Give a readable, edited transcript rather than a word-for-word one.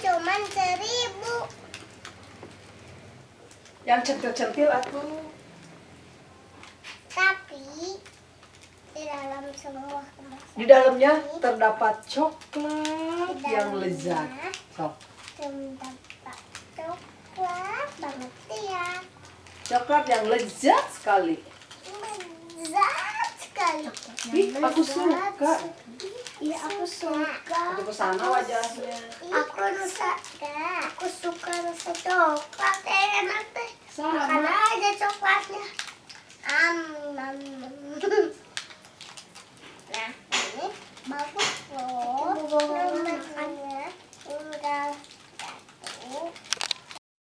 cuman 1.000. Yang centil-centil atuh. Tapi di dalam semua kemasan Di dalamnya ini terdapat coklat Di yang dalamnya lezat. Sok. terdapat coklat banget ya. Coklat yang lezat sekali. Lezat sekali. Ih, aku suka. Iya, aku suka. Aku kesana wajahnya. Aku suka rasa coklat, enak deh. Sama. Makan aja coklatnya. Nam. Nah, ini bagus loh. Makan